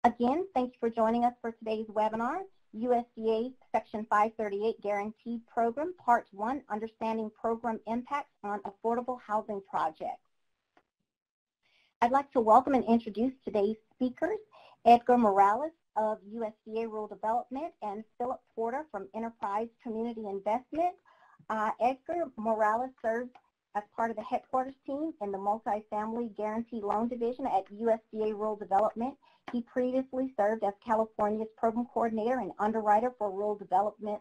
Again, thank you for joining us for today's webinar, USDA Section 538 Guaranteed Program, Part 1, Understanding Program Impacts on Affordable Housing Projects. I'd like to welcome and introduce today's speakers, Edgar Morales of USDA Rural Development and Philip Porter from Enterprise Community Investment. Edgar Morales serves as part of the headquarters team in the Multifamily Guaranteed Loan Division at USDA Rural Development. He previously served as California's Program Coordinator and Underwriter for Rural Development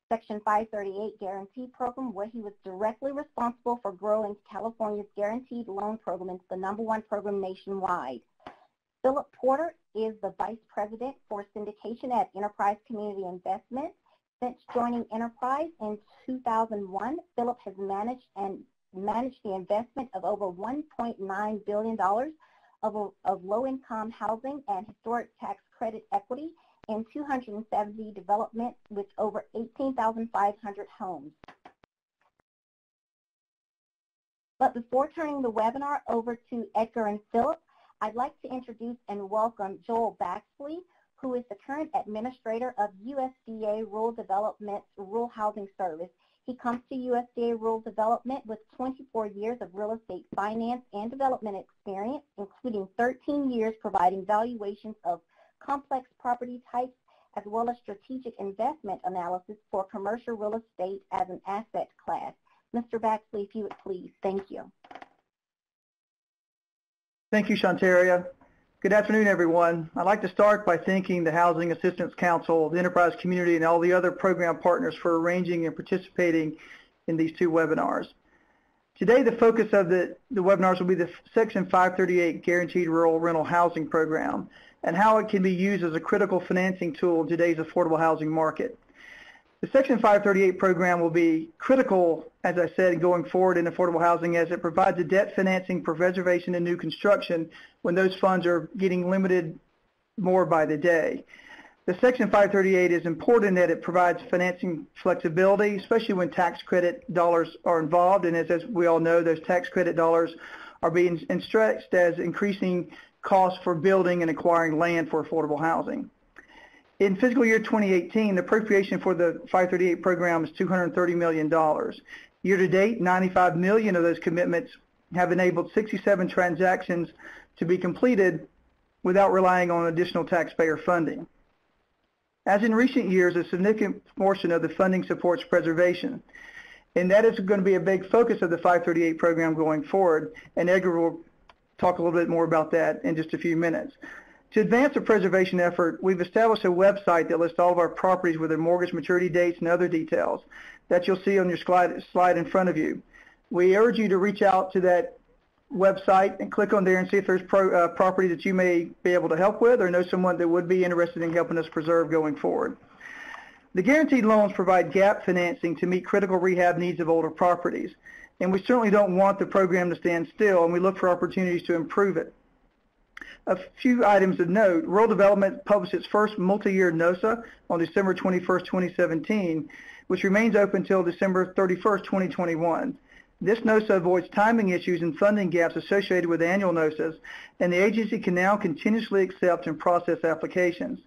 Section 538 Guaranteed Program, where he was directly responsible for growing California's Guaranteed Loan Program into the #1 program nationwide. Philip Porter is the Vice President for Syndication at Enterprise Community Investment. Since joining Enterprise in 2001, Philip has managed the investment of over $1.9 billion of low-income housing and historic tax credit equity in 270 developments with over 18,500 homes. But before turning the webinar over to Edgar and Philip, I'd like to introduce and welcome Joel Baxley, who is the current administrator of USDA Rural Development's Rural Housing Service. He comes to USDA Rural Development with 24 years of real estate finance and development experience, including 13 years providing valuations of complex property types, as well as strategic investment analysis for commercial real estate as an asset class. Mr. Baxley, if you would please. Thank you. Thank you, Shantaria. Good afternoon, everyone. I'd like to start by thanking the Housing Assistance Council, the Enterprise Community, and all the other program partners for arranging and participating in these two webinars. Today, the focus of the webinars will be the Section 538 Guaranteed Rural Rental Housing Program and how it can be used as a critical financing tool in today's affordable housing market. The Section 538 program will be critical, as I said, going forward in affordable housing, as it provides the debt financing for reservation and new construction when those funds are getting limited more by the day. The Section 538 is important that it provides financing flexibility, especially when tax credit dollars are involved, and as we all know, those tax credit dollars are being stretched as increasing costs for building and acquiring land for affordable housing. In fiscal year 2018, the appropriation for the 538 program is $230 million. Year to date, 95 million of those commitments have enabled 67 transactions to be completed without relying on additional taxpayer funding. As in recent years, a significant portion of the funding supports preservation, and that is going to be a big focus of the 538 program going forward, and Edgar will talk a little bit more about that in just a few minutes. To advance the preservation effort, we've established a website that lists all of our properties with their mortgage maturity dates and other details that you'll see on your slide in front of you. We urge you to reach out to that website and click on there and see if there's property that you may be able to help with or know someone that would be interested in helping us preserve going forward. The guaranteed loans provide gap financing to meet critical rehab needs of older properties, and we certainly don't want the program to stand still, and we look for opportunities to improve it. A few items of note: Rural Development published its first multi-year NOSA on December 21st, 2017, which remains open until December 31st, 2021. This NOSA avoids timing issues and funding gaps associated with annual NOSAs, and the agency can now continuously accept and process applications.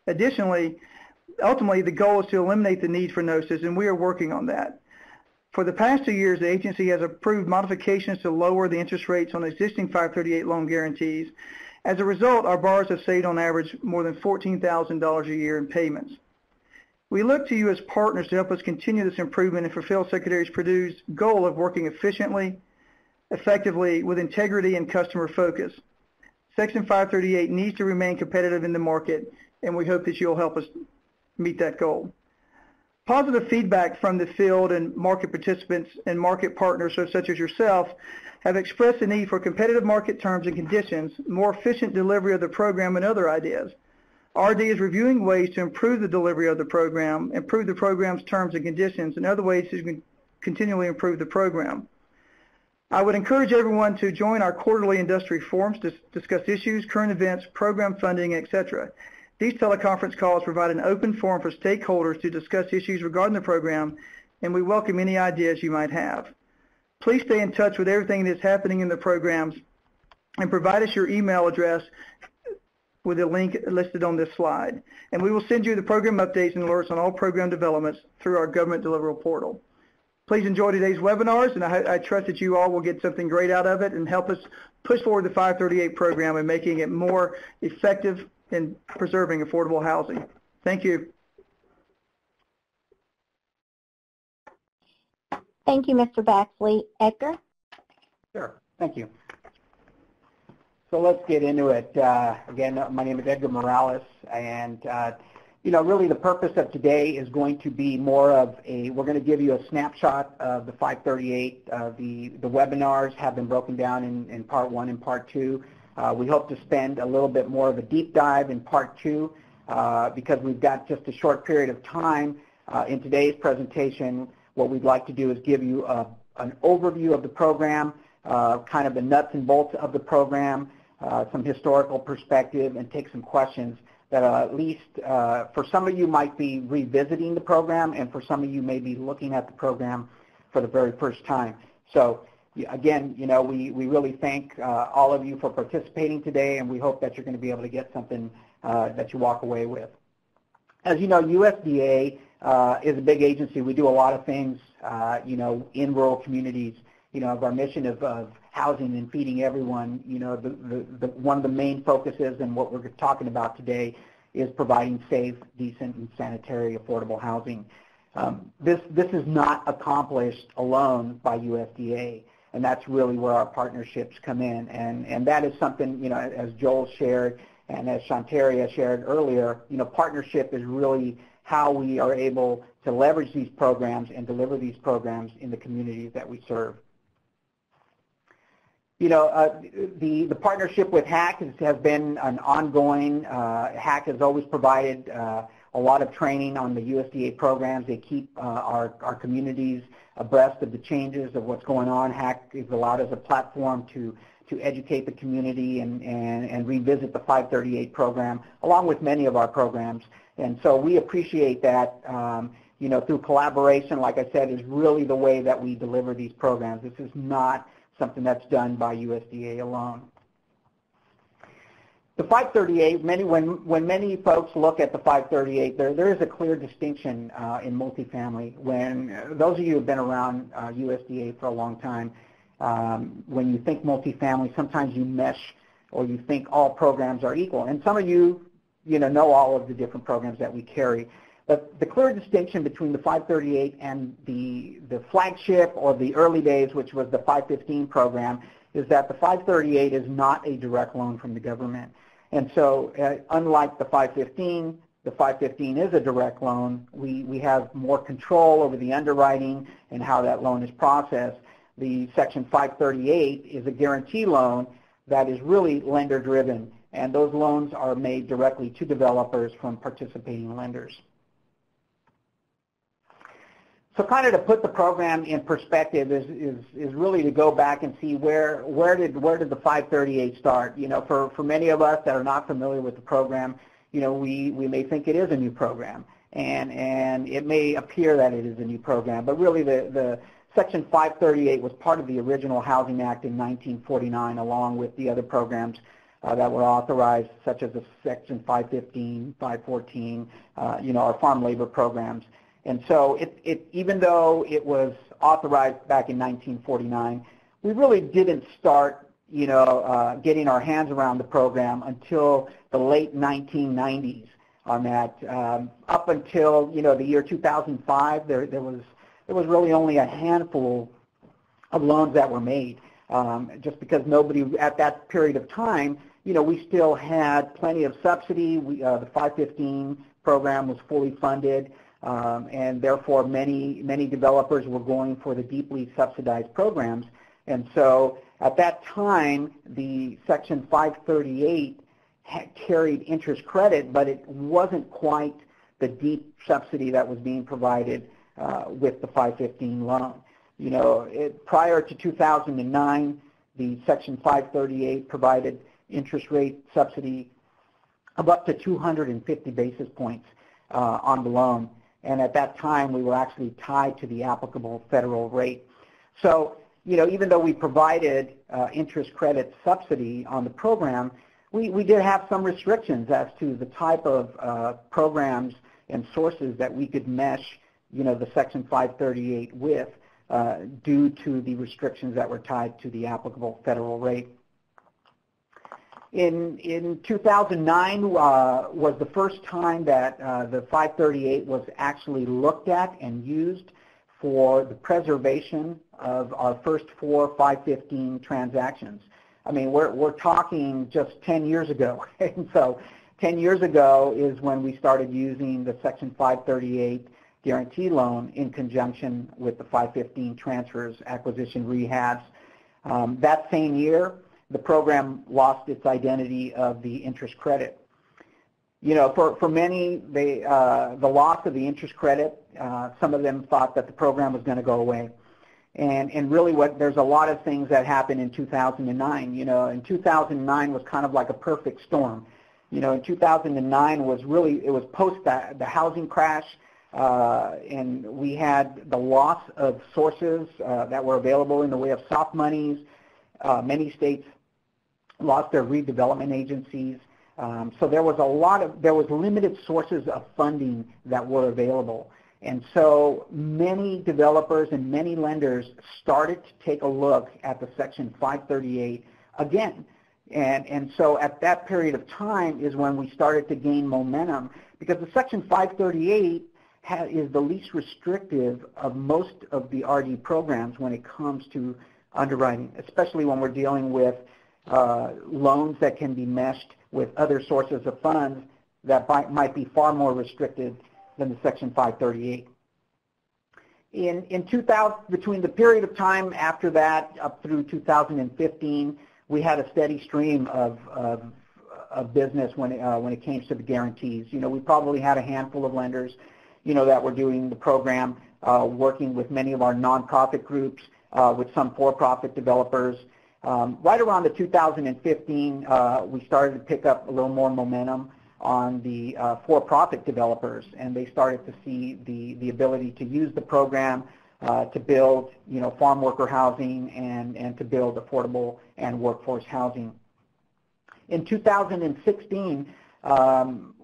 Additionally, ultimately, the goal is to eliminate the need for NOSAs, and we are working on that. For the past 2 years, the agency has approved modifications to lower the interest rates on existing 538 loan guarantees. As a result, our borrowers have saved on average more than $14,000 a year in payments. We look to you as partners to help us continue this improvement and fulfill Secretary Perdue's goal of working efficiently, effectively, with integrity and customer focus. Section 538 needs to remain competitive in the market, and we hope that you'll help us meet that goal. Positive feedback from the field and market participants and market partners such as yourself have expressed the need for competitive market terms and conditions, more efficient delivery of the program, and other ideas. RD is reviewing ways to improve the delivery of the program, improve the program's terms and conditions, and other ways to continually improve the program. I would encourage everyone to join our quarterly industry forums to discuss issues, current events, program funding, etc. These teleconference calls provide an open forum for stakeholders to discuss issues regarding the program, and we welcome any ideas you might have. Please stay in touch with everything that is happening in the programs and provide us your email address with the link listed on this slide. And we will send you the program updates and alerts on all program developments through our government deliverable portal. Please enjoy today's webinars, and I trust that you all will get something great out of it and help us push forward the 538 program and making it more effective in preserving affordable housing. Thank you. Thank you, Mr. Baxley. Edgar? Sure. Thank you. So let's get into it. Again, my name is Edgar Morales, and really the purpose of today is going to be more of we're going to give you a snapshot of the 538. The webinars have been broken down in part 1 and part 2. We hope to spend a little bit more of a deep dive in part 2 because we've got just a short period of time in today's presentation. What we'd like to do is give you an overview of the program, kind of the nuts and bolts of the program, some historical perspective, and take some questions that at least for some of you might be revisiting the program, and for some of you may be looking at the program for the very first time. So again, we really thank all of you for participating today, and we hope that you're going to be able to get something that you walk away with. As you know, USDA is a big agency. We do a lot of things, in rural communities. Our mission of housing and feeding everyone, one of the main focuses and what we're talking about today is providing safe, decent, and sanitary, affordable housing. This is not accomplished alone by USDA, and that's really where our partnerships come in. And that is something, as Joel shared and as Shantaria shared earlier, partnership is really how we are able to leverage these programs and deliver these programs in the communities that we serve. The partnership with HAC has been an ongoing. HAC has always provided a lot of training on the USDA programs. They keep our communities abreast of the changes of what's going on. HAC has allowed us a platform to educate the community and revisit the 538 program, along with many of our programs. And so we appreciate that, through collaboration, like I said, is really the way that we deliver these programs. This is not something that's done by USDA alone. The 538, when many folks look at the 538, there is a clear distinction in multifamily. When those of you who have been around USDA for a long time, when you think multifamily, sometimes you mesh or you think all programs are equal. And some of you, know all of the different programs that we carry. But the clear distinction between the 538 and the flagship or the early days, which was the 515 program, is that the 538 is not a direct loan from the government. And so unlike the 515 is a direct loan. We have more control over the underwriting and how that loan is processed. The Section 538 is a guarantee loan that is really lender driven, and those loans are made directly to developers from participating lenders. So kind of to put the program in perspective is really to go back and see where did the 538 start. For many of us that are not familiar with the program, we may think it is a new program, and it may appear that it is a new program, but really the Section 538 was part of the original Housing Act in 1949, along with the other programs that were authorized, such as the Section 515, 514, our farm labor programs. And so even though it was authorized back in 1949, we really didn't start, getting our hands around the program until the late 1990s on that. Up until, the year 2005, there was really only a handful of loans that were made, just because nobody at that period of time, we still had plenty of subsidy. The 515 program was fully funded. And therefore many developers were going for the deeply subsidized programs. And so at that time, the Section 538 carried interest credit, but it wasn't quite the deep subsidy that was being provided with the 515 loan. Prior to 2009, the Section 538 provided interest rate subsidy of up to 250 basis points on the loan. And at that time, we were actually tied to the applicable federal rate. So, even though we provided interest credit subsidy on the program, we did have some restrictions as to the type of programs and sources that we could mesh, the Section 538 with due to the restrictions that were tied to the applicable federal rate. In 2009 was the first time that the 538 was actually looked at and used for the preservation of our first 4 515 transactions. I mean, we're talking just 10 years ago. And so 10 years ago is when we started using the Section 538 guarantee loan in conjunction with the 515 transfers, acquisition, rehabs. That same year, the program lost its identity of the interest credit. For many, the loss of the interest credit, some of them thought that the program was going to go away. And really there's a lot of things that happened in 2009. In 2009 was kind of like a perfect storm. In 2009 it was post the housing crash, and we had the loss of sources that were available in the way of soft monies. Many states lost their redevelopment agencies. So there was limited sources of funding that were available. And so many developers and many lenders started to take a look at the Section 538 again. And so at that period of time is when we started to gain momentum, because the Section 538 is the least restrictive of most of the RD programs when it comes to underwriting, especially when we're dealing with loans that can be meshed with other sources of funds that might be far more restricted than the Section 538. In 2000, between the period of time after that up through 2015, we had a steady stream of business when it came to the guarantees. We probably had a handful of lenders, that were doing the program, working with many of our nonprofit groups, with some for-profit developers. Right around the 2015, we started to pick up a little more momentum on the for-profit developers, and they started to see the ability to use the program to build, farm worker housing and to build affordable and workforce housing. In 2016,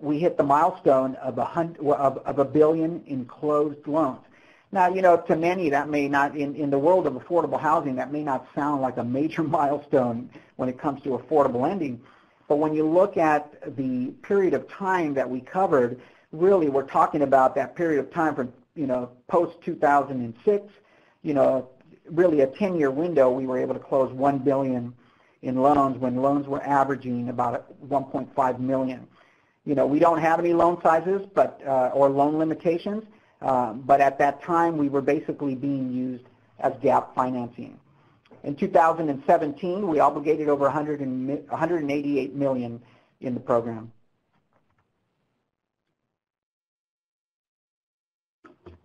we hit the milestone of $1 billion in closed loans. Now, to many that may not, in the world of affordable housing, that may not sound like a major milestone when it comes to affordable lending. But when you look at the period of time that we covered, really we're talking about that period of time from, post-2006, really a 10-year window, we were able to close $1 billion in loans when loans were averaging about 1.5 million. We don't have any loan sizes or loan limitations, but at that time we were basically being used as gap financing. In 2017, we obligated over $188 million in the program.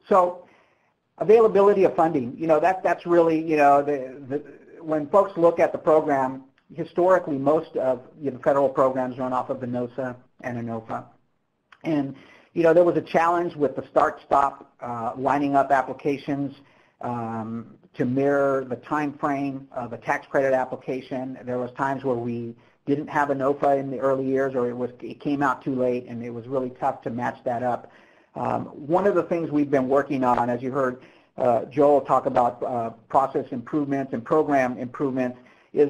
So availability of funding, that's really, when folks look at the program, historically most of federal programs run off of the NOSA and a NOFA. And, there was a challenge with the start-stop lining up applications to mirror the time frame of a tax credit application. There was times where we didn't have a NOFA in the early years, or it came out too late, and it was really tough to match that up. One of the things we've been working on, as you heard Joel talk about process improvements and program improvements, is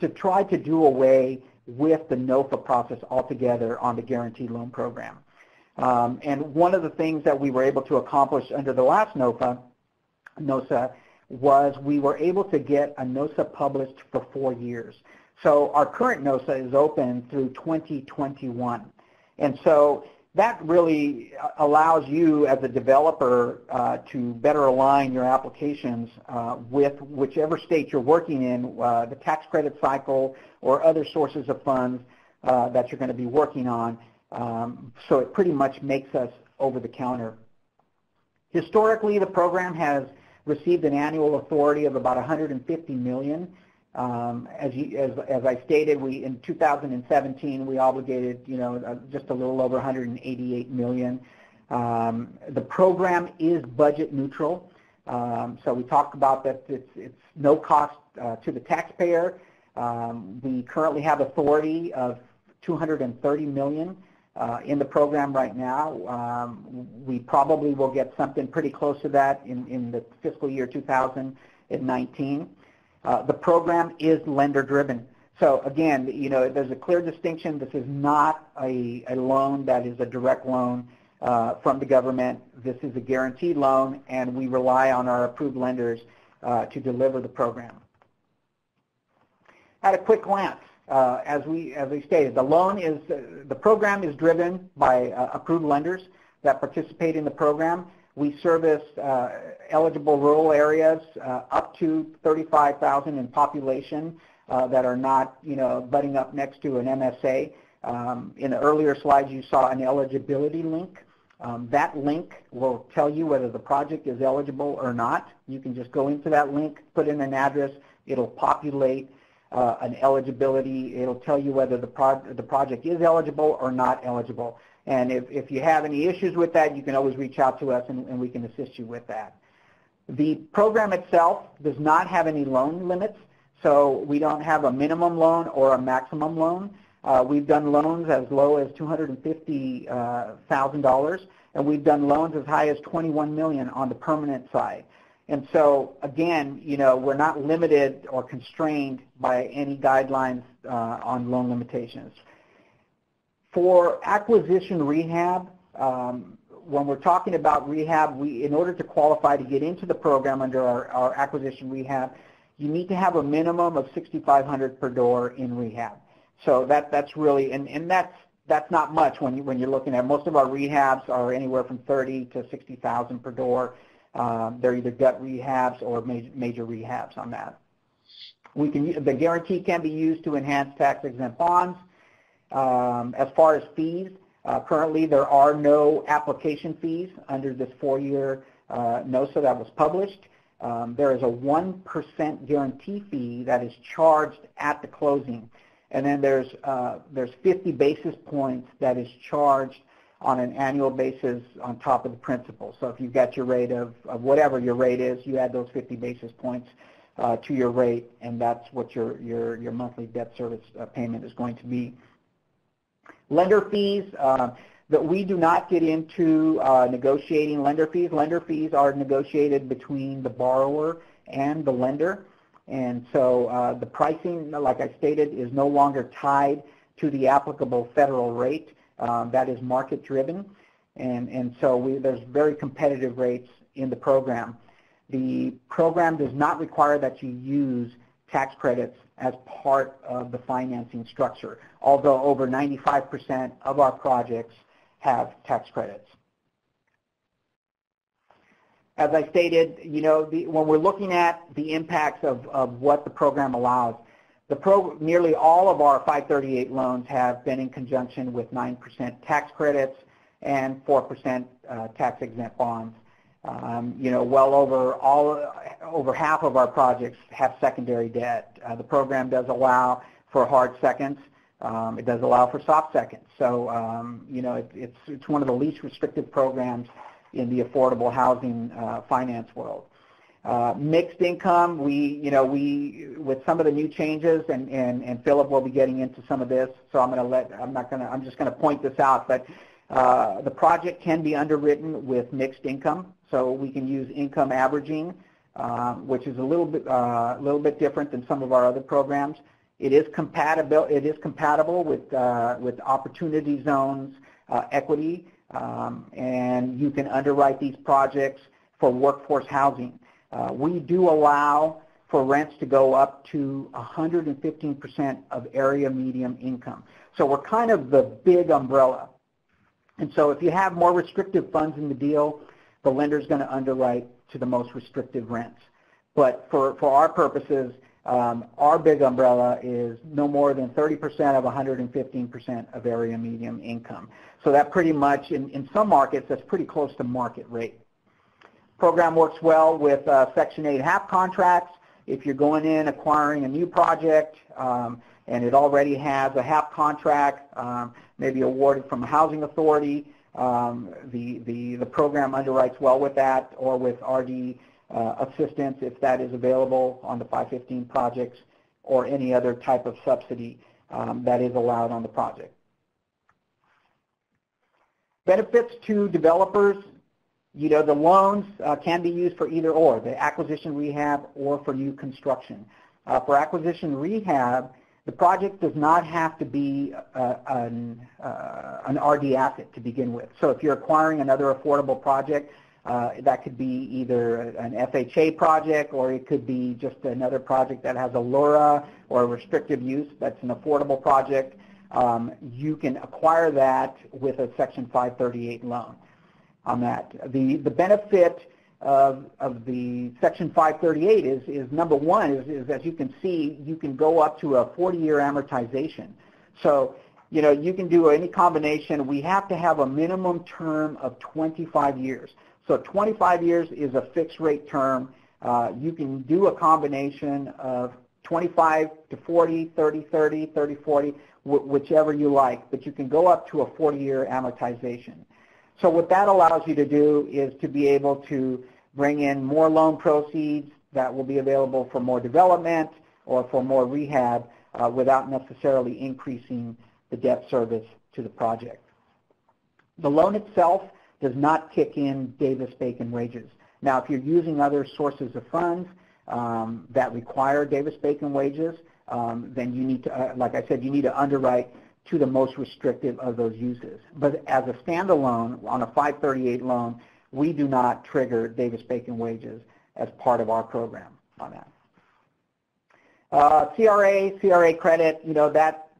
to try to do away with the NOFA process altogether on the guaranteed loan program. And one of the things that we were able to accomplish under the last NOSA was we were able to get a NOSA published for 4 years. So our current NOSA is open through 2021. And so that really allows you as a developer to better align your applications with whichever state you're working in, the tax credit cycle or other sources of funds that you're going to be working on. So it pretty much makes us over the counter. Historically, the program has received an annual authority of about $150 million. As I stated, in 2017 we obligated just a little over $188 million. The program is budget neutral, so we talked about that it's no cost to the taxpayer. We currently have authority of $230 million in the program right now. We probably will get something pretty close to that in the fiscal year 2019. The program is lender driven. So again, there's a clear distinction. This is not a loan that is a direct loan from the government. This is a guaranteed loan, and we rely on our approved lenders to deliver the program. At a quick glance, as we stated, the program is driven by approved lenders that participate in the program. We service eligible rural areas up to 35,000 in population that are not, butting up next to an MSA. In the earlier slides, you saw an eligibility link. That link will tell you whether the project is eligible or not. You can just go into that link, put in an address, it'll populate an eligibility. It'll tell you whether the project is eligible or not eligible. And if you have any issues with that, you can always reach out to us and we can assist you with that. The program itself does not have any loan limits, so we don't have a minimum loan or a maximum loan. We've done loans as low as $250,000, and we've done loans as high as $21 million on the permanent side. And so, again, we're not limited or constrained by any guidelines on loan limitations. For acquisition rehab, when we're talking about rehab, in order to qualify to get into the program under our acquisition rehab, you need to have a minimum of $6,500 per door in rehab. So that's really, and that's not much when you're looking at, most of our rehabs are anywhere from $30,000 to $60,000 per door. They're either gut rehabs or major rehabs on that. The guarantee can be used to enhance tax-exempt bonds. As far as fees, currently there are no application fees under this 4-year NOSA that was published. There is a 1% guarantee fee that is charged at the closing, and then there's 50 basis points that is charged on an annual basis on top of the principal. So if you've got your rate of whatever your rate is, you add those 50 basis points to your rate, and that's what your monthly debt service payment is going to be. Lender fees, that we do not get into negotiating lender fees. Lender fees are negotiated between the borrower and the lender. And so the pricing, like I stated, is no longer tied to the applicable federal rate. That is market driven. And so there's very competitive rates in the program. The program does not require that you use tax credits as part of the financing structure, although over 95% of our projects have tax credits. As I stated, when we're looking at the impacts of what the program allows, nearly all of our 538 loans have been in conjunction with 9% tax credits and 4% tax-exempt bonds. Well over half of our projects have secondary debt. The program does allow for hard seconds. It does allow for soft seconds. So, it's one of the least restrictive programs in the affordable housing finance world. Mixed income, with some of the new changes, and Philip will be getting into some of this, so I'm just going to point this out, but the project can be underwritten with mixed income, so we can use income averaging, which is a little bit different than some of our other programs. It is compatible with opportunity zones, equity, and you can underwrite these projects for workforce housing. We do allow for rents to go up to 115% of area median income. So we're kind of the big umbrella. And so if you have more restrictive funds in the deal, the lender's going to underwrite to the most restrictive rents. But for our purposes, our big umbrella is no more than 30% of 115% of area median income. So that pretty much, in some markets, that's pretty close to market rate. Program works well with Section 8 HAP contracts. If you're going in acquiring a new project and it already has a HAP contract, maybe awarded from a housing authority, the program underwrites well with that, or with RD assistance if that is available on the 515 projects, or any other type of subsidy that is allowed on the project. Benefits to developers, the loans can be used for either or, the acquisition rehab or for new construction. For acquisition rehab, the project does not have to be an RD asset to begin with. So if you're acquiring another affordable project, that could be either an FHA project, or it could be just another project that has a LURA or a restrictive use that's an affordable project. You can acquire that with a Section 538 loan on that. The benefit of the Section 538 is number one, is as you can see, you can go up to a 40-year amortization. So, you can do any combination. We have to have a minimum term of 25 years. So 25 years is a fixed rate term. You can do a combination of 25 to 40, 30, 30, 30, 40, whichever you like, but you can go up to a 40-year amortization. So what that allows you to do is to be able to bring in more loan proceeds that will be available for more development or for more rehab without necessarily increasing the debt service to the project. The loan itself does not kick in Davis-Bacon wages. Now, if you're using other sources of funds that require Davis-Bacon wages, then you need to, like I said, you need to underwrite to the most restrictive of those uses. But as a standalone on a 538 loan, we do not trigger Davis-Bacon wages as part of our program on that. CRA credit,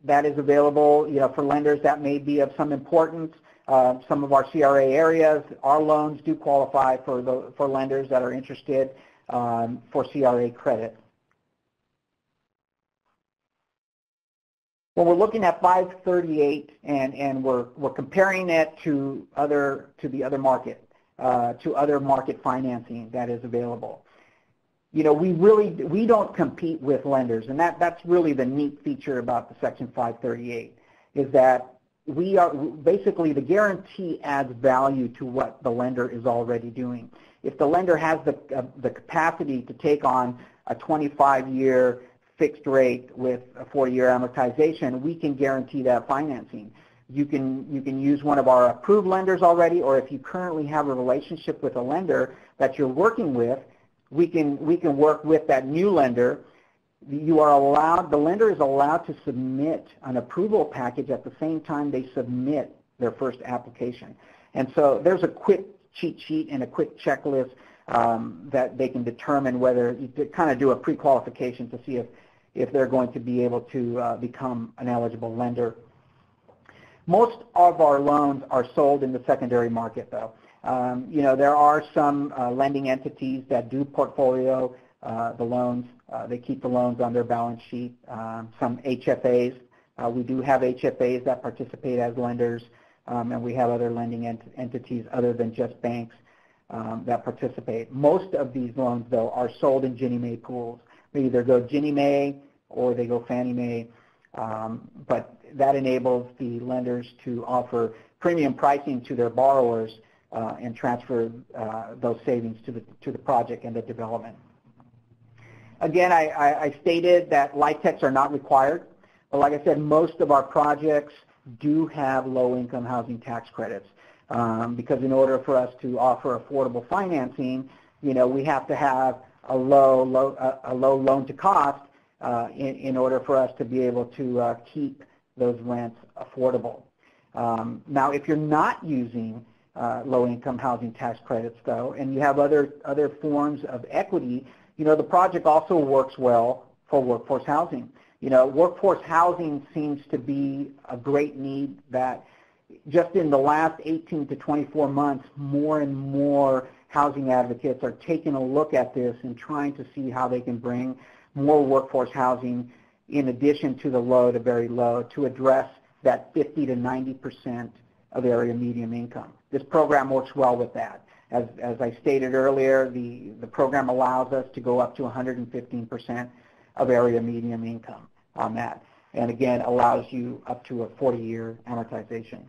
that is available, for lenders that may be of some importance. Some of our CRA areas, our loans do qualify for lenders that are interested for CRA credit. When we're looking at 538 and we're comparing it to the other market, to other market financing that is available, we don't compete with lenders, and that's really the neat feature about the Section 538 is that we are basically, the guarantee adds value to what the lender is already doing. If the lender has the capacity to take on a 25-year fixed rate with a 40-year amortization, we can guarantee that financing. You can use one of our approved lenders already, or if you currently have a relationship with a lender that you're working with, we can work with that new lender. The lender is allowed to submit an approval package at the same time they submit their first application. And so there's a quick cheat sheet and a quick checklist that they can determine whether, to kind of do a pre-qualification to see if they're going to be able to become an eligible lender. Most of our loans are sold in the secondary market, though. There are some lending entities that do portfolio the loans. They keep the loans on their balance sheet. Some HFAs. We do have HFAs that participate as lenders, and we have other lending entities other than just banks that participate. Most of these loans, though, are sold in Ginnie Mae pools. They either go Ginnie Mae or they go Fannie Mae, but that enables the lenders to offer premium pricing to their borrowers and transfer those savings to the project and the development. Again, I stated that LIHTCs are not required, but like I said, most of our projects do have low-income housing tax credits because in order for us to offer affordable financing, we have to have a low loan to cost in order for us to be able to keep those rents affordable. Now, if you're not using low-income housing tax credits, though, and you have other forms of equity, the project also works well for workforce housing. Workforce housing seems to be a great need that just in the last 18 to 24 months, more and more housing advocates are taking a look at this and trying to see how they can bring more workforce housing in addition to the low to very low to address that 50 to 90% of area median income. This program works well with that. As I stated earlier, the program allows us to go up to 115% of area median income on that, and again allows you up to a 40-year amortization.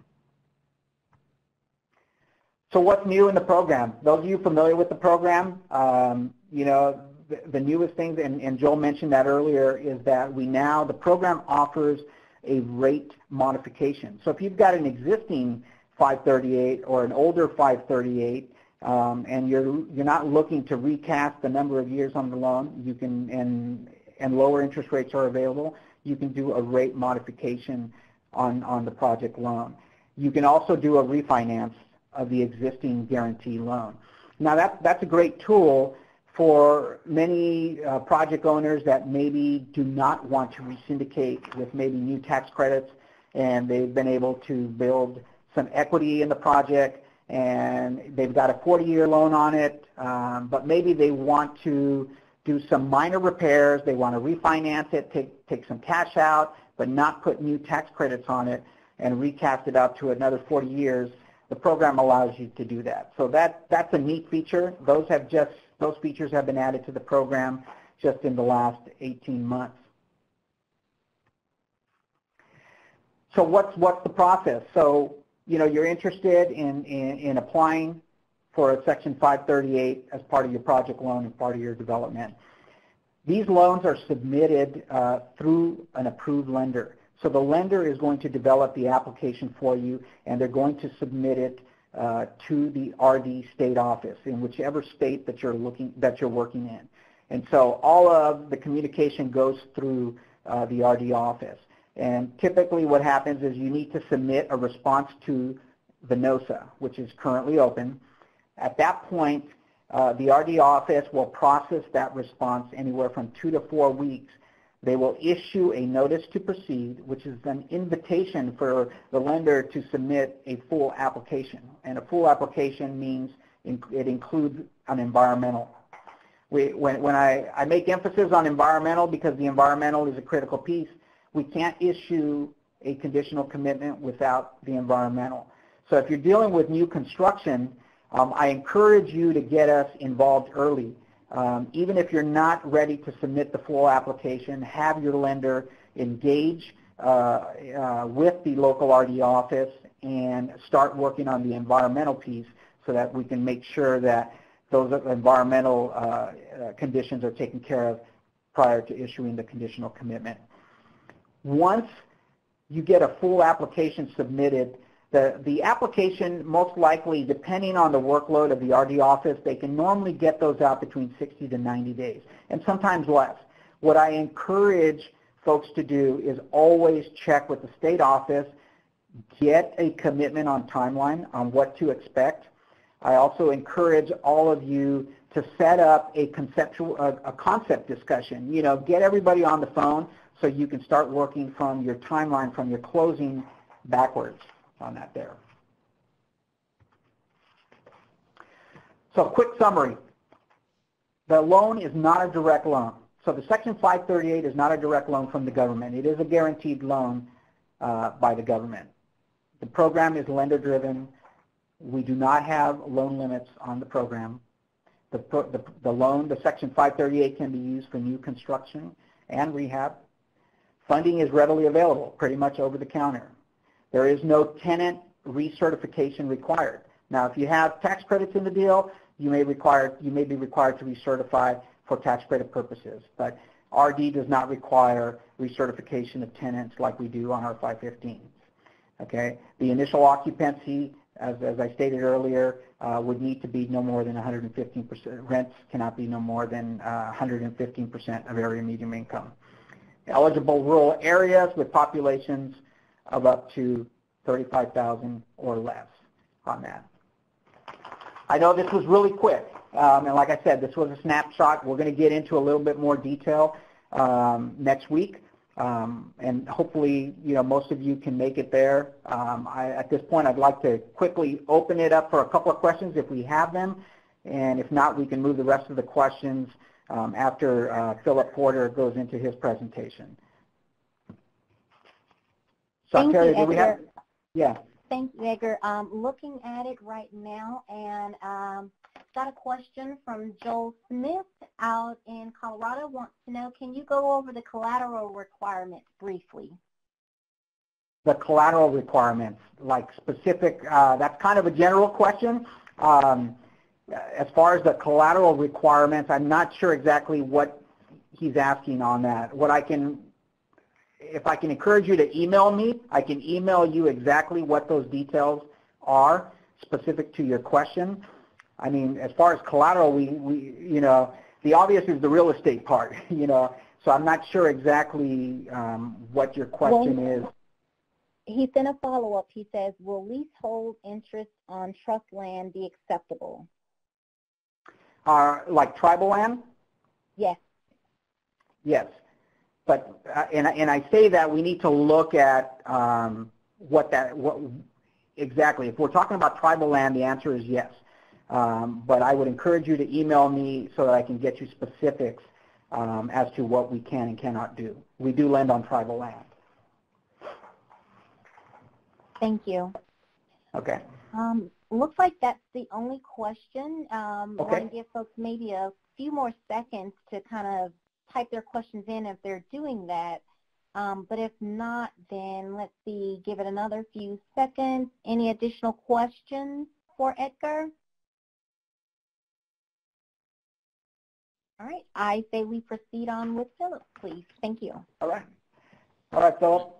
So what's new in the program? Those of you familiar with the program, the the newest things, and Joel mentioned that earlier, is that the program offers a rate modification. So if you've got an existing 538 or an older 538, and you're not looking to recast the number of years on the loan, you can, and lower interest rates are available, you can do a rate modification on the project loan. You can also do a refinance of the existing guarantee loan. Now that's a great tool for many project owners that maybe do not want to resyndicate with maybe new tax credits, and they've been able to build some equity in the project, and they've got a 40-year loan on it, but maybe they want to do some minor repairs, they want to refinance it, take some cash out, but not put new tax credits on it and recast it out to another 40 years. The program allows you to do that. So that's a neat feature. Those features have been added to the program just in the last 18 months. So what's the process? So, you're interested in applying for a Section 538 as part of your project loan and part of your development. These loans are submitted through an approved lender. So the lender is going to develop the application for you, and they're going to submit it to the RD state office in whichever state that you're working in. And so all of the communication goes through the RD office. And typically what happens is you need to submit a response to the NOSA, which is currently open. At that point, the RD office will process that response anywhere from 2 to 4 weeks. They will issue a notice to proceed, which is an invitation for the lender to submit a full application. And a full application means it includes an environmental. When I make emphasis on environmental, because the environmental is a critical piece, we can't issue a conditional commitment without the environmental. So if you're dealing with new construction, I encourage you to get us involved early. Even if you're not ready to submit the full application, have your lender engage with the local RD office and start working on the environmental piece so that we can make sure that those environmental conditions are taken care of prior to issuing the conditional commitment. Once you get a full application submitted, the application, most likely, depending on the workload of the RD office, they can normally get those out between 60 to 90 days, and sometimes less. What I encourage folks to do is always check with the state office, get a commitment on timeline on what to expect. I also encourage all of you to set up a concept discussion. Get everybody on the phone so you can start working from your timeline, from your closing backwards on that there. So quick summary. The loan is not a direct loan. So the Section 538 is not a direct loan from the government. It is a guaranteed loan by the government. The program is lender-driven. We do not have loan limits on the program. The Section 538 can be used for new construction and rehab. Funding is readily available, pretty much over the counter. There is no tenant recertification required. Now, if you have tax credits in the deal, you may be required to recertify for tax credit purposes. But RD does not require recertification of tenants like we do on our 515s. Okay? The initial occupancy, as I stated earlier, would need to be no more than 115%. Rents cannot be no more than 115% of area median income. Eligible rural areas with populations of up to 35,000 or less on that. I know this was really quick, and like I said, this was a snapshot. We're going to get into a little bit more detail next week, and hopefully, most of you can make it there. At this point, I'd like to quickly open it up for a couple of questions if we have them, and if not, we can move the rest of the questions after Philip Porter goes into his presentation. Thank you, do we have? Yeah. Thank you, Edgar. Looking at it right now, and got a question from Joel Smith out in Colorado. Wants to know, can you go over the collateral requirements briefly? The collateral requirements, like specific, that's kind of a general question. as far as the collateral requirements, I'm not sure exactly what he's asking on that. If I can encourage you to email me, I can email you exactly what those details are specific to your question. I mean, as far as collateral, we the obvious is the real estate part, so I'm not sure exactly what your question is. He sent a follow-up. He says, will leasehold interest on trust land be acceptable? Like tribal land? Yes. Yes. But, and I say that we need to look at what exactly. If we're talking about tribal land, the answer is yes. But I would encourage you to email me so that I can get you specifics as to what we can and cannot do. We do lend on tribal land. Thank you. Okay. Looks like that's the only question. Okay. Want to give folks maybe a few more seconds to kind of type their questions in if they're doing that. But if not, then let's see, give it another few seconds. Any additional questions for Edgar? All right, I say we proceed on with Philip, please. Thank you. All right. All right, Philip.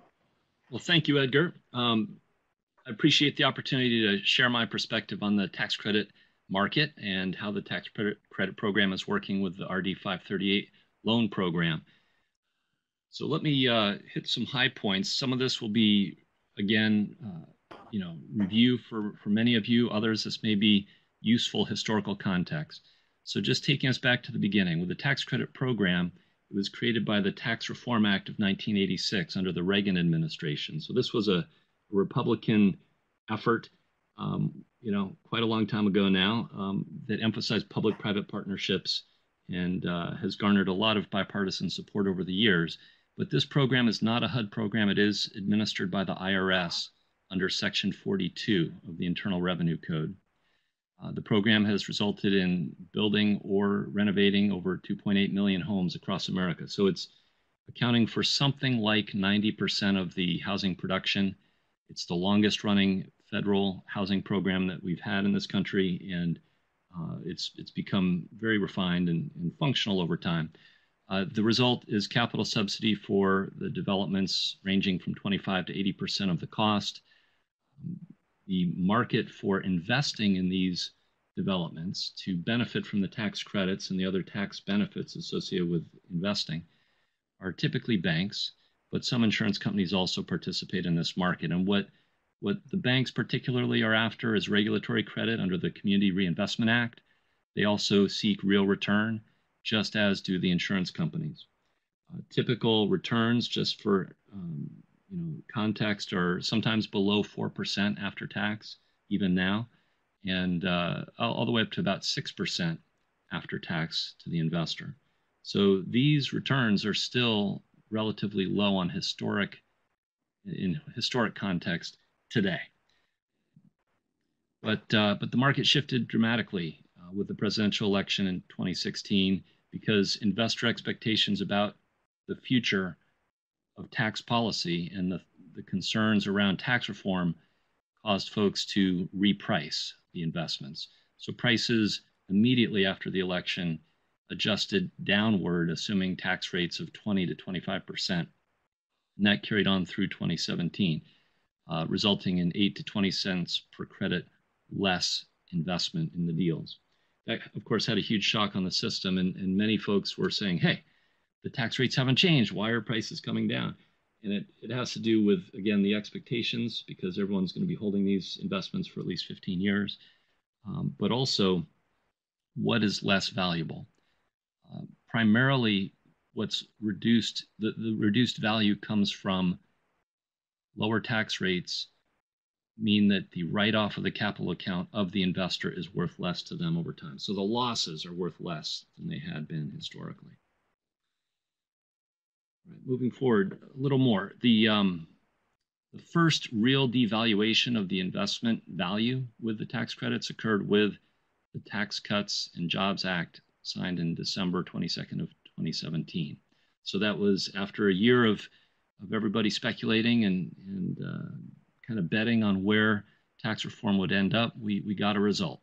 Well, thank you, Edgar. I appreciate the opportunity to share my perspective on the tax credit market and how the tax credit program is working with the RD 538 loan program. So let me hit some high points. Some of this will be, again, review for many of you. Others, this may be useful historical context. So just taking us back to the beginning, with the tax credit program, it was created by the Tax Reform Act of 1986 under the Reagan administration. So this was a Republican effort, quite a long time ago now, that emphasized public-private partnerships and has garnered a lot of bipartisan support over the years. But this program is not a HUD program. It is administered by the IRS under Section 42 of the Internal Revenue Code. The program has resulted in building or renovating over 2.8 million homes across America. So it's accounting for something like 90% of the housing production. It's the longest running federal housing program that we've had in this country, and it's become very refined and functional over time. The result is capital subsidy for the developments ranging from 25 to 80% of the cost. The market for investing in these developments to benefit from the tax credits and the other tax benefits associated with investing are typically banks, but some insurance companies also participate in this market. And what the banks particularly are after is regulatory credit under the Community Reinvestment Act. They also seek real return, just as do the insurance companies. Typical returns, just for context, are sometimes below 4% after tax, even now, and all the way up to about 6% after tax to the investor. So these returns are still relatively low on in historic context today. But the market shifted dramatically with the presidential election in 2016 because investor expectations about the future of tax policy and the concerns around tax reform caused folks to reprice the investments. So prices immediately after the election adjusted downward, assuming tax rates of 20 to 25%. And that carried on through 2017, resulting in 8 to 20 cents per credit less investment in the deals. That, of course, had a huge shock on the system, and many folks were saying, hey, the tax rates haven't changed. Why are prices coming down? And it has to do with, again, the expectations, because everyone's going to be holding these investments for at least 15 years, but also what is less valuable. Primarily, what's reduced, the reduced value comes from lower tax rates mean that the write-off of the capital account of the investor is worth less to them over time. So the losses are worth less than they had been historically. Right, moving forward a little more, the first real devaluation of the investment value with the tax credits occurred with the Tax Cuts and Jobs Act signed in December 22nd of 2017. So that was after a year of everybody speculating and kind of betting on where tax reform would end up. We got a result.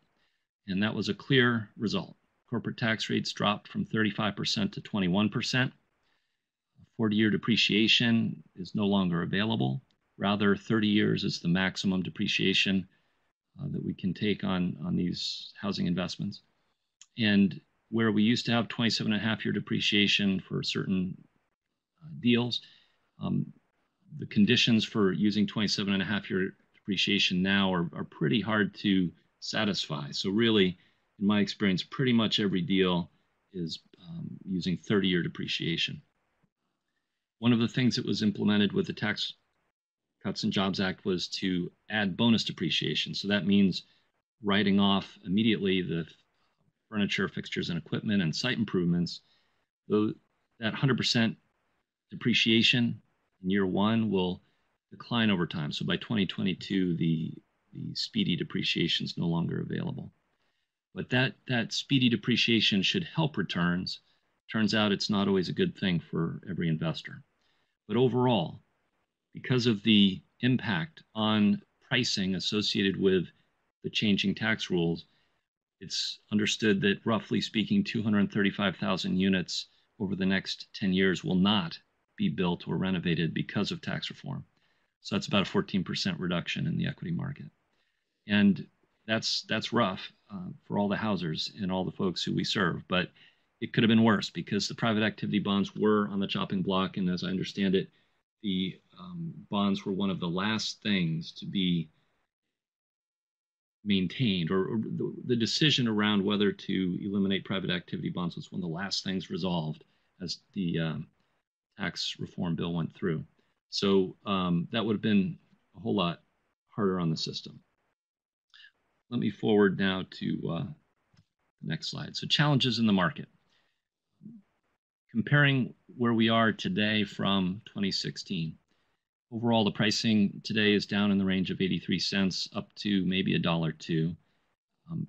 and that was a clear result. Corporate tax rates dropped from 35% to 21%. 40-year depreciation is no longer available. Rather, 30 years is the maximum depreciation that we can take on these housing investments. And where we used to have 27.5-year depreciation for certain deals, the conditions for using 27.5-year depreciation now are pretty hard to satisfy. So really, in my experience, pretty much every deal is using 30-year depreciation. One of the things that was implemented with the Tax Cuts and Jobs Act was to add bonus depreciation. So that means writing off immediately the furniture, fixtures, and equipment and site improvements. Though that 100% depreciation in year one will decline over time. So by 2022, the speedy depreciation is no longer available. But that speedy depreciation should help returns. Turns out it's not always a good thing for every investor. But overall, because of the impact on pricing associated with the changing tax rules, it's understood that roughly speaking, 235,000 units over the next 10 years will not be built or renovated because of tax reform. So that's about a 14% reduction in the equity market. And that's rough for all the housers and all the folks who we serve. But it could have been worse because the private activity bonds were on the chopping block. And as I understand it, the bonds were one of the last things to be maintained, or the decision around whether to eliminate private activity bonds was one of the last things resolved as the tax reform bill went through. So that would have been a whole lot harder on the system. Let me forward now to the next slide. So challenges in the market. Comparing where we are today from 2016. Overall, the pricing today is down in the range of 83 cents up to maybe $1.02.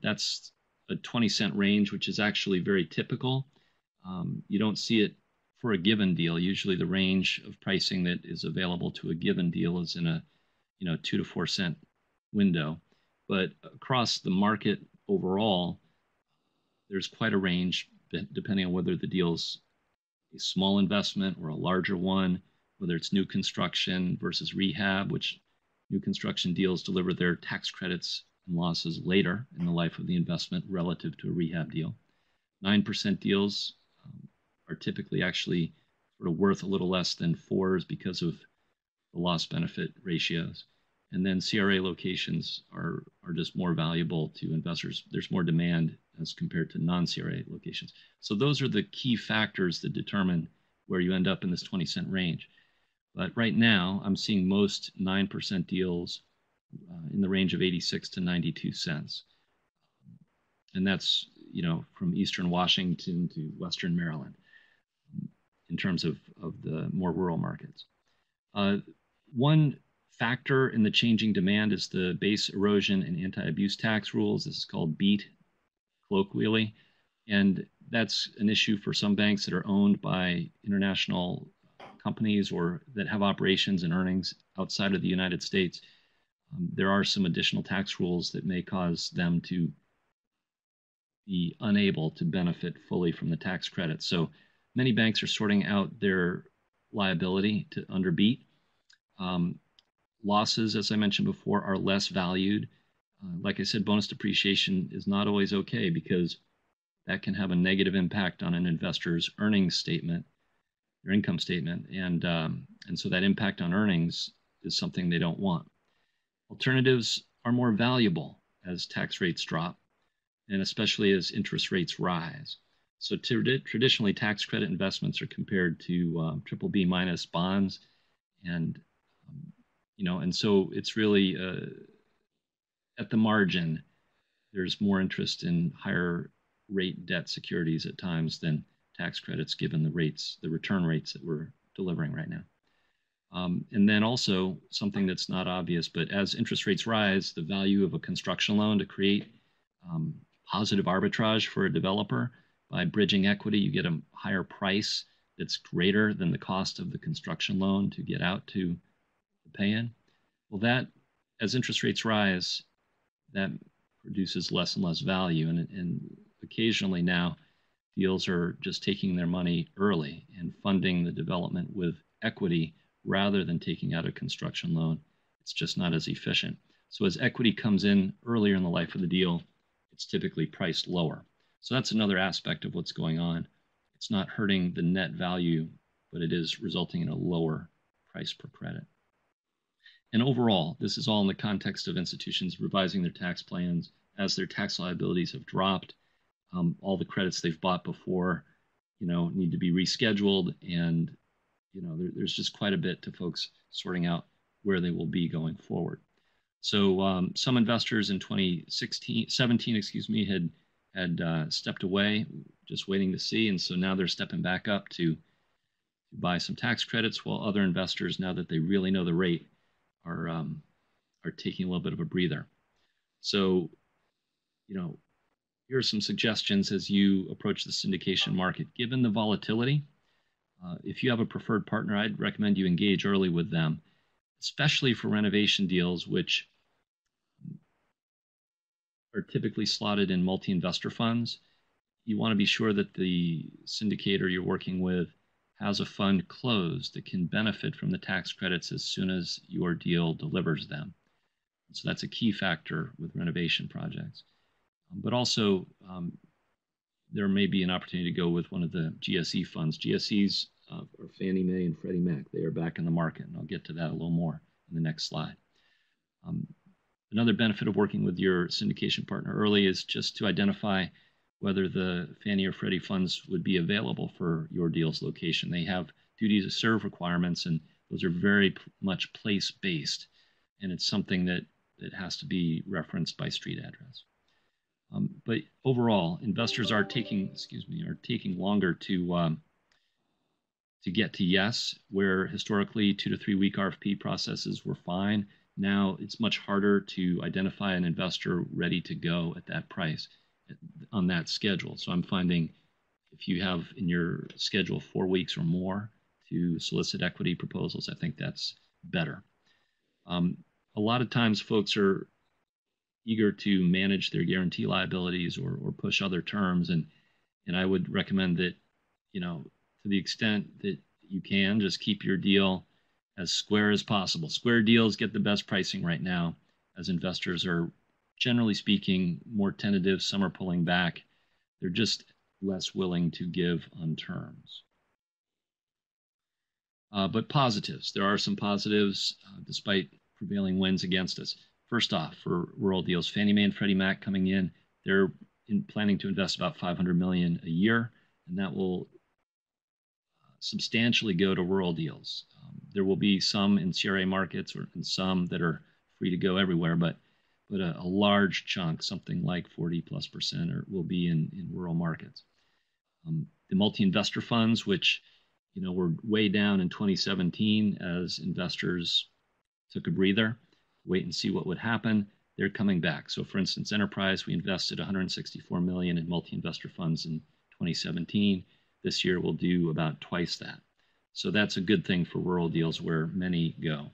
That's a 20-cent range, which is actually very typical. You don't see it for a given deal. Usually the range of pricing that is available to a given deal is in a 2 to 4 cent window. But across the market overall, there's quite a range depending on whether the deal's a small investment or a larger one, whether it's new construction versus rehab, which new construction deals deliver their tax credits and losses later in the life of the investment relative to a rehab deal. 9% deals are typically actually sort of worth a little less than 4s because of the loss benefit ratios. And then CRA locations are just more valuable to investors. There's more demand as compared to non-CRA locations. So those are the key factors that determine where you end up in this 20-cent range. But right now, I'm seeing most 9% deals in the range of 86 to 92 cents. And that's, from Eastern Washington to Western Maryland in terms of the more rural markets. One factor in the changing demand is the base erosion and anti-abuse tax rules. This is called BEAT colloquially. And that's an issue for some banks that are owned by international companies or that have operations and earnings outside of the United States. There are some additional tax rules that may cause them to be unable to benefit fully from the tax credit. So many banks are sorting out their liability under BEAT. Losses, as I mentioned before, are less valued. Like I said, bonus depreciation is not always okay because that can have a negative impact on an investor's earnings statement, their income statement, and so that impact on earnings is something they don't want. Alternatives are more valuable as tax rates drop, and especially as interest rates rise. So traditionally, tax credit investments are compared to BBB minus bonds, and so it's really at the margin, there's more interest in higher rate debt securities at times than tax credits, given the return rates that we're delivering right now. And then also something that's not obvious, but as interest rates rise, the value of a construction loan to create positive arbitrage for a developer by bridging equity, you get a higher price that's greater than the cost of the construction loan to get out to the pay-in. Well, that, as interest rates rise, that produces less and less value. And occasionally now, deals are just taking their money early and funding the development with equity rather than taking out a construction loan. It's just not as efficient. So as equity comes in earlier in the life of the deal, it's typically priced lower. So that's another aspect of what's going on. It's not hurting the net value, but it is resulting in a lower price per credit. And overall, this is all in the context of institutions revising their tax plans as their tax liabilities have dropped. All the credits they've bought before, need to be rescheduled, and there's just quite a bit to folks sorting out where they will be going forward. So some investors in 2017, had stepped away, just waiting to see, and so now they're stepping back up to buy some tax credits, while other investors, now that they really know the rate, are taking a little bit of a breather. So, here are some suggestions as you approach the syndication market. Given the volatility, if you have a preferred partner, I'd recommend you engage early with them, especially for renovation deals, which are typically slotted in multi-investor funds. You want to be sure that the syndicator you're working with has a fund closed that can benefit from the tax credits as soon as your deal delivers them. So that's a key factor with renovation projects. But also, there may be an opportunity to go with one of the GSE funds. GSEs are Fannie Mae and Freddie Mac. They are back in the market, and I'll get to that a little more in the next slide. Another benefit of working with your syndication partner early is just to identify whether the Fannie or Freddie funds would be available for your deal's location. They have duty to serve requirements, and those are very much place-based, and it's something that has to be referenced by street address. But overall, investors are taking longer to get to yes, where historically 2 to 3 week RFP processes were fine. Now it's much harder to identify an investor ready to go at that price on that schedule. So I'm finding if you have in your schedule 4 weeks or more to solicit equity proposals, I think that's better. A lot of times folks are eager to manage their guarantee liabilities or push other terms. And I would recommend that, to the extent that you can, just keep your deal as square as possible. Square deals get the best pricing right now, as investors are, generally speaking, more tentative. Some are pulling back. They're just less willing to give on terms. But positives. There are some positives despite prevailing winds against us. First off, for rural deals, Fannie Mae and Freddie Mac coming in, they're planning to invest about $500 million a year, and that will substantially go to rural deals. There will be some in CRA markets and some that are free to go everywhere, but a large chunk, something like 40+%, will be in rural markets. The multi-investor funds, which were way down in 2017 as investors took a breather, wait and see what would happen, they're coming back. So for instance, Enterprise, we invested $164 million in multi-investor funds in 2017. This year we'll do about twice that. So that's a good thing for rural deals where many go.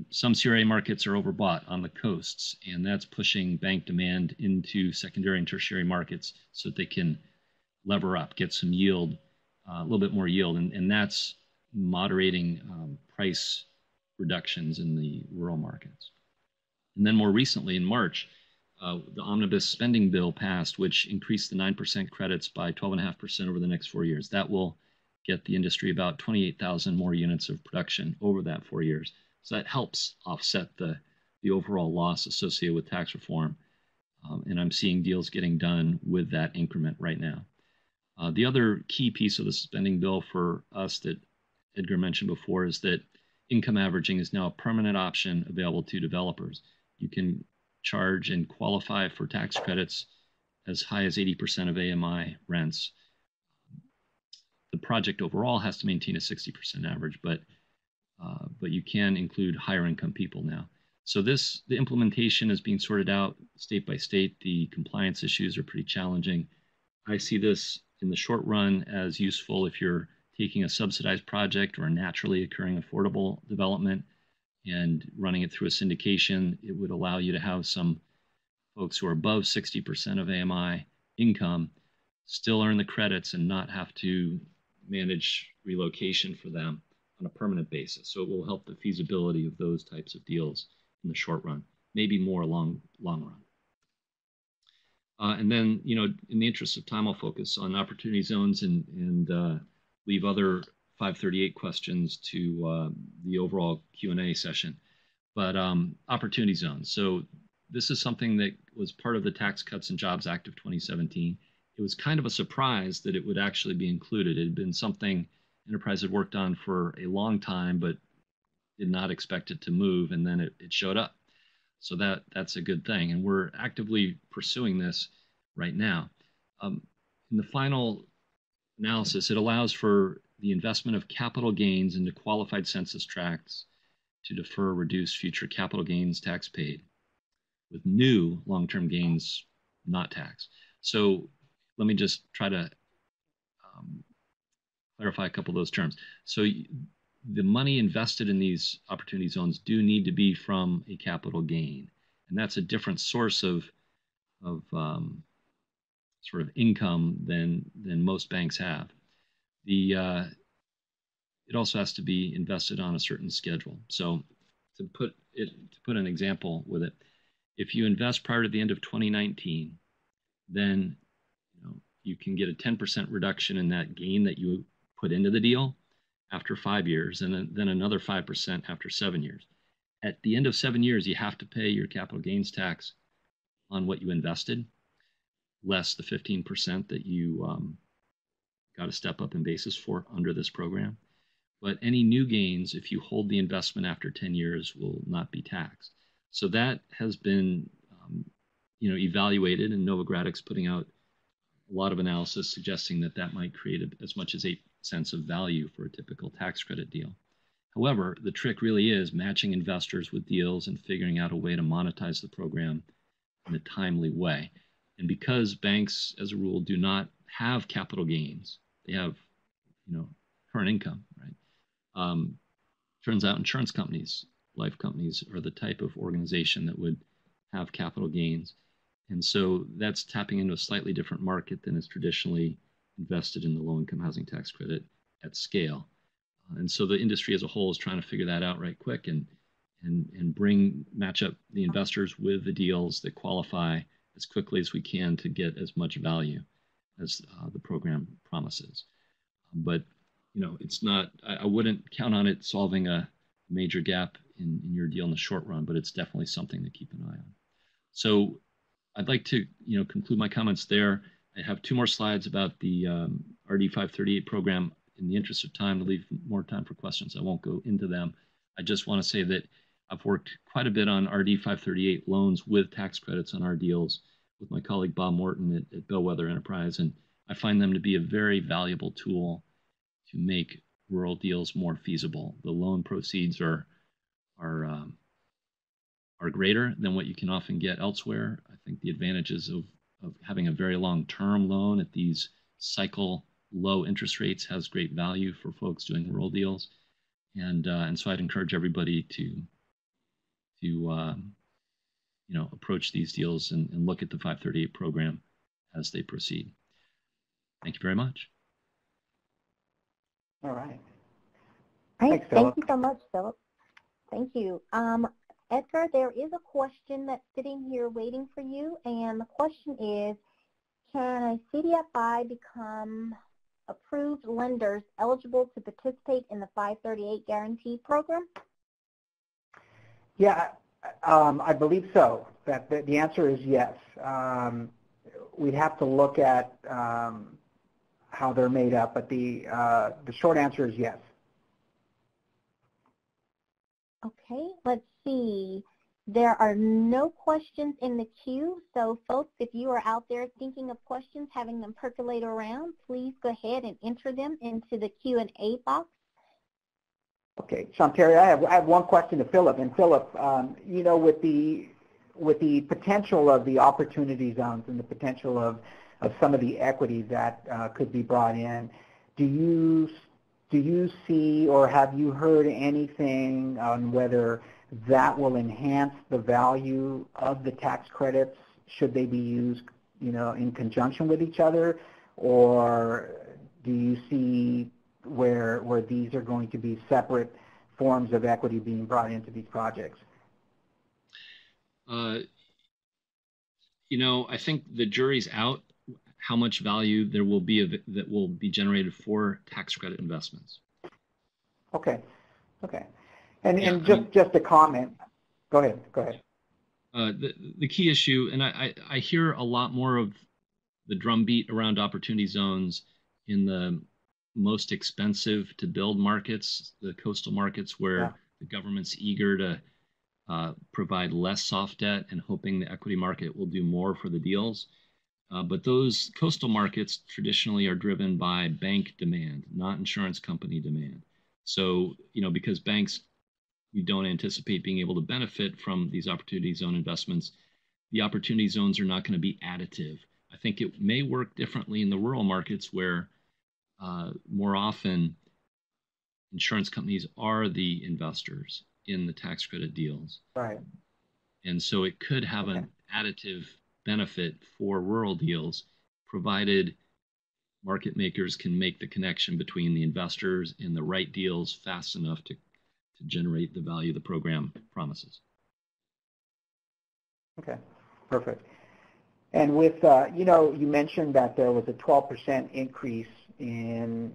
Some CRA markets are overbought on the coasts, and that's pushing bank demand into secondary and tertiary markets so that they can lever up, get some yield, a little bit more yield, and that's moderating price reductions in the rural markets. And then more recently in March, the omnibus spending bill passed, which increased the 9% credits by 12.5% over the next 4 years. That will get the industry about 28,000 more units of production over that 4 years. So that helps offset the overall loss associated with tax reform. And I'm seeing deals getting done with that increment right now. The other key piece of the spending bill for us that Edgar mentioned before is that income averaging is now a permanent option available to developers. You can charge and qualify for tax credits as high as 80% of AMI rents. The project overall has to maintain a 60% average, but you can include higher income people now. So the implementation is being sorted out state by state. The compliance issues are pretty challenging. I see this in the short run as useful if you're taking a subsidized project or a naturally occurring affordable development and running it through a syndication. It would allow you to have some folks who are above 60% of AMI income still earn the credits and not have to manage relocation for them on a permanent basis. So it will help the feasibility of those types of deals in the short run, maybe more long run. And then, in the interest of time, I'll focus on opportunity zones and leave other 538 questions to the overall Q&A session. But opportunity zones. So this is something that was part of the Tax Cuts and Jobs Act of 2017. It was kind of a surprise that it would actually be included. It had been something enterprise had worked on for a long time, but did not expect it to move, and then it showed up. So that's a good thing, and we're actively pursuing this right now. In the final analysis, it allows for the investment of capital gains into qualified census tracts to defer or reduce future capital gains tax paid, with new long-term gains not taxed. So let me just try to clarify a couple of those terms. So the money invested in these opportunity zones do need to be from a capital gain, and that's a different source of sort of income than most banks have. It also has to be invested on a certain schedule. So to put an example with it, if you invest prior to the end of 2019, then you can get a 10% reduction in that gain that you put into the deal after 5 years, and then another 5% after 7 years. At the end of 7 years, you have to pay your capital gains tax on what you invested, less the 15% that you got to step up in basis for under this program. But any new gains, if you hold the investment after 10 years, will not be taxed. So that has been evaluated, and Novogradic's putting out a lot of analysis suggesting that might create as much as 8 cents of value for a typical tax credit deal. However, the trick really is matching investors with deals and figuring out a way to monetize the program in a timely way. And because banks, as a rule, do not have capital gains, they have, current income, right? Turns out insurance companies, life companies, are the type of organization that would have capital gains. And so that's tapping into a slightly different market than is traditionally invested in the low-income housing tax credit at scale. And so the industry as a whole is trying to figure that out right quick and match up the investors with the deals that qualify as quickly as we can to get as much value as the program promises. But it's not, I wouldn't count on it solving a major gap in your deal in the short run, but it's definitely something to keep an eye on. So I'd like to conclude my comments there. I have 2 more slides about the RD 538 program. In the interest of time, to leave more time for questions, I won't go into them. I just want to say that I've worked quite a bit on RD 538 loans with tax credits on our deals with my colleague Bob Morton at Bellwether Enterprise, and I find them to be a very valuable tool to make rural deals more feasible. The loan proceeds are greater than what you can often get elsewhere. I think the advantages of having a very long-term loan at these cycle low interest rates has great value for folks doing rural deals, and so I'd encourage everybody to approach these deals and look at the 538 program as they proceed. Thank you very much. All right. Thanks, Thanks, Philip. Thank you so much, Philip. Thank you. Edgar, there is a question that's sitting here waiting for you, and the question is, can a CDFI become approved lenders eligible to participate in the 538 guarantee program? Yeah, I believe so. That the answer is yes. We'd have to look at how they're made up, but the short answer is yes. Okay, let's see. There are no questions in the queue, so folks, if you are out there thinking of questions, having them percolate around, please go ahead and enter them into the Q&A box. Okay, Shantari, I have one question to Philip. And Philip, with the potential of the opportunity zones and the potential of some of the equity that could be brought in, do you see or have you heard anything on whether that will enhance the value of the tax credits should they be used, in conjunction with each other, or do you see where these are going to be separate forms of equity being brought into these projects? I think the jury's out how much value there will be that will be generated for tax credit investments. Okay. And just a comment. Go ahead. The key issue, and I hear a lot more of the drumbeat around opportunity zones in the most expensive to build markets, the coastal markets where the government's eager to provide less soft debt and hoping the equity market will do more for the deals. But those coastal markets traditionally are driven by bank demand, not insurance company demand. So, because banks, we don't anticipate being able to benefit from these opportunity zone investments, the opportunity zones are not going to be additive. I think it may work differently in the rural markets where more often insurance companies are the investors in the tax credit deals. Right. And so it could have an additive benefit for rural deals, provided market makers can make the connection between the investors and the right deals fast enough to generate the value the program promises. Okay, perfect. And with, you mentioned that there was a 12% increase in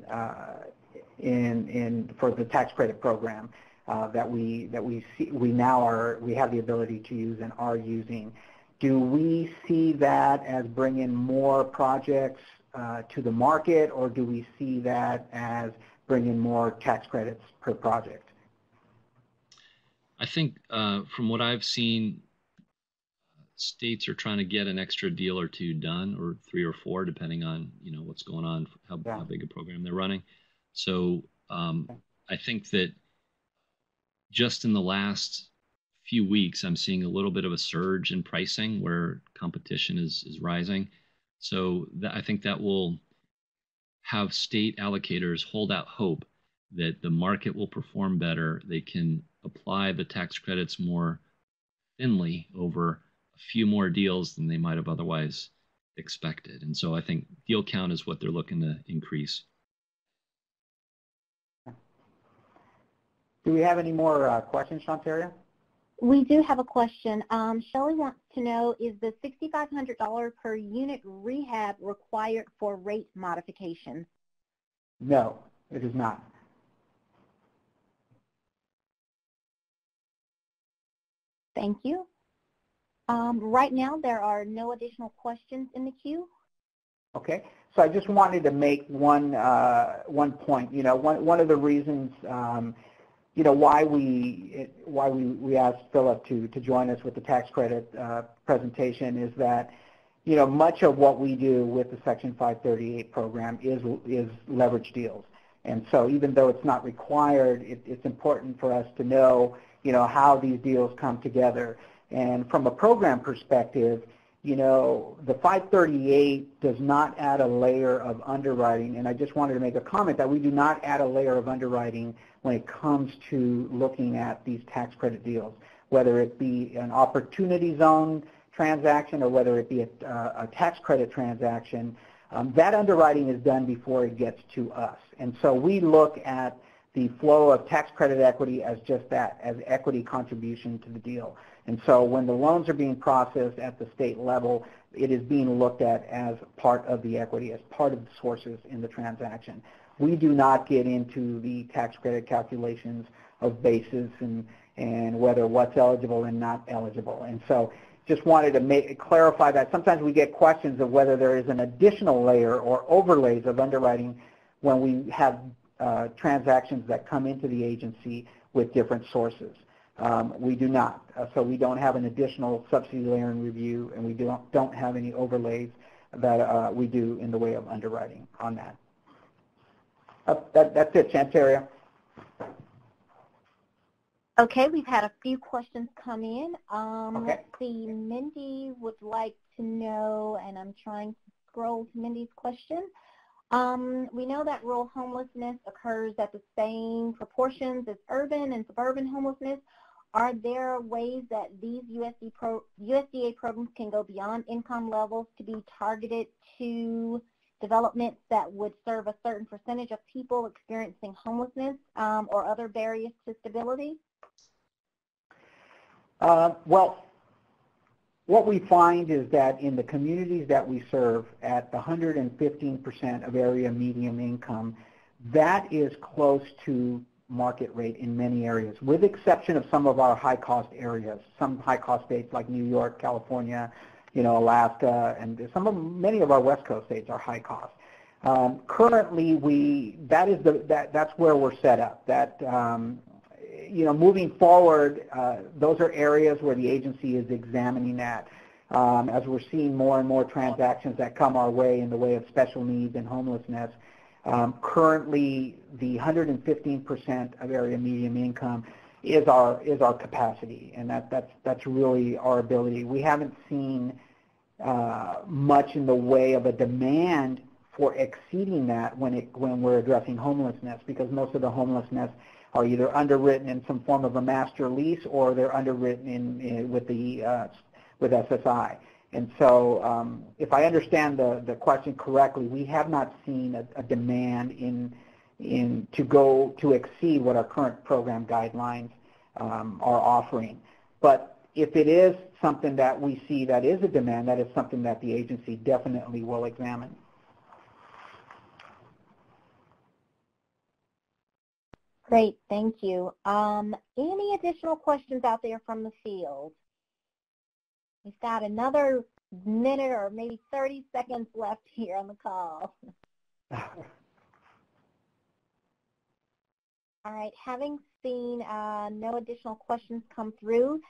for the tax credit program that we have the ability to use and are using. Do we see that as bringing more projects to the market, or do we see that as bringing more tax credits per project? I think from what I've seen, states are trying to get an extra deal or two done, or 3 or 4, depending on what's going on, how big a program they're running. So I think that just in the last few weeks, I'm seeing a little bit of a surge in pricing where competition is rising. So I think that will have state allocators hold out hope that the market will perform better. They can apply the tax credits more thinly over a few more deals than they might have otherwise expected. And so I think deal count is what they're looking to increase. Do we have any more questions, Shantaria? We do have a question. Shelley wants to know, is the $6,500 per unit rehab required for rate modification? No, it is not. Thank you. Right now, there are no additional questions in the queue. Okay, so I just wanted to make one point. One of the reasons why we asked Philip to join us with the tax credit presentation is that much of what we do with the Section 538 program is leverage deals, and so even though it's not required, it's important for us to know how these deals come together. And from a program perspective, the 538 does not add a layer of underwriting, and I just wanted to make a comment that we do not add a layer of underwriting when it comes to looking at these tax credit deals, whether it be an opportunity zone transaction or whether it be a tax credit transaction. That underwriting is done before it gets to us. And so we look at the flow of tax credit equity as just that, as equity contribution to the deal. And so when the loans are being processed at the state level, it is being looked at as part of the equity, as part of the sources in the transaction. We do not get into the tax credit calculations of basis and whether what's eligible and not eligible. And so just wanted to clarify that. Sometimes we get questions of whether there is an additional layer or overlays of underwriting when we have transactions that come into the agency with different sources. We do not. So we don't have an additional subsidy layer in review, and we don't have any overlays that we do in the way of underwriting on that. That's it, Shantaria. Okay, we've had a few questions come in. Okay. Let's see, Mindy would like to know, and I'm trying to scroll to Mindy's question. We know that rural homelessness occurs at the same proportions as urban and suburban homelessness. Are there ways that these USDA programs can go beyond income levels to be targeted to developments that would serve a certain percentage of people experiencing homelessness or other barriers to stability? Well, what we find is that in the communities that we serve at the 115% of area median income, that is close to market rate in many areas, with exception of some of our high-cost areas, some high-cost states like New York, California, Alaska, and many of our West Coast states are high-cost. Currently, that's where we're set up. That moving forward, those are areas where the agency is examining that. As we're seeing more and more transactions that come our way in the way of special needs and homelessness. Currently, the 115% of area median income is our capacity, and that's really our ability. We haven't seen much in the way of a demand for exceeding that when we're addressing homelessness, because most of the homelessness are either underwritten in some form of a master lease or they're underwritten with SSI. And so if I understand the question correctly, we have not seen a demand to exceed what our current program guidelines are offering. But if it is something that we see that is a demand, that is something that the agency definitely will examine. Great, thank you. Any additional questions out there from the field? We've got another minute or maybe 30 seconds left here on the call. All right, having seen no additional questions come through,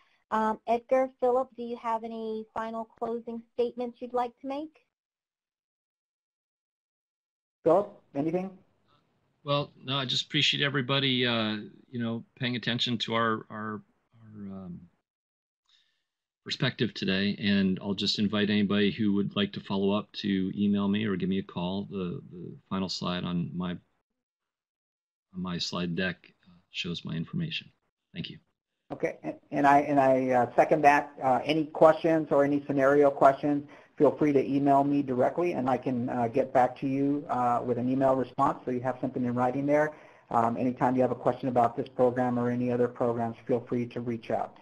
Edgar, Philip, do you have any final closing statements you'd like to make? Philip, anything? Well, no, I just appreciate everybody, paying attention to our perspective today, and I'll just invite anybody who would like to follow up to email me or give me a call. The final slide on my slide deck shows my information. Thank you. Okay, and I second that. Any questions or any scenario questions, feel free to email me directly, and I can get back to you with an email response, so you have something in writing there. Anytime you have a question about this program or any other programs, feel free to reach out.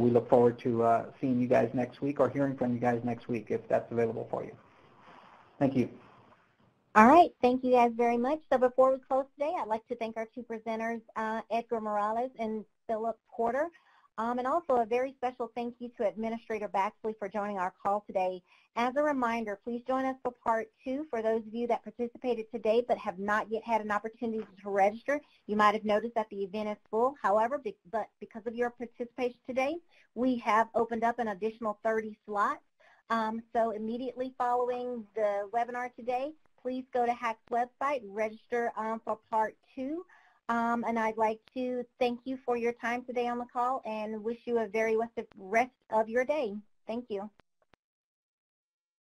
We look forward to seeing you guys next week or hearing from you guys next week if that's available for you. Thank you. All right, thank you guys very much. So before we close today, I'd like to thank our two presenters, Edgar Morales and Philip Porter. And also a very special thank you to Administrator Baxley for joining our call today. As a reminder, please join us for part 2 for those of you that participated today but have not yet had an opportunity to register. You might have noticed that the event is full. However, because of your participation today, we have opened up an additional 30 slots. So immediately following the webinar today, please go to HAC's website, register for part 2. And I'd like to thank you for your time today on the call and wish you a very rest of your day. Thank you.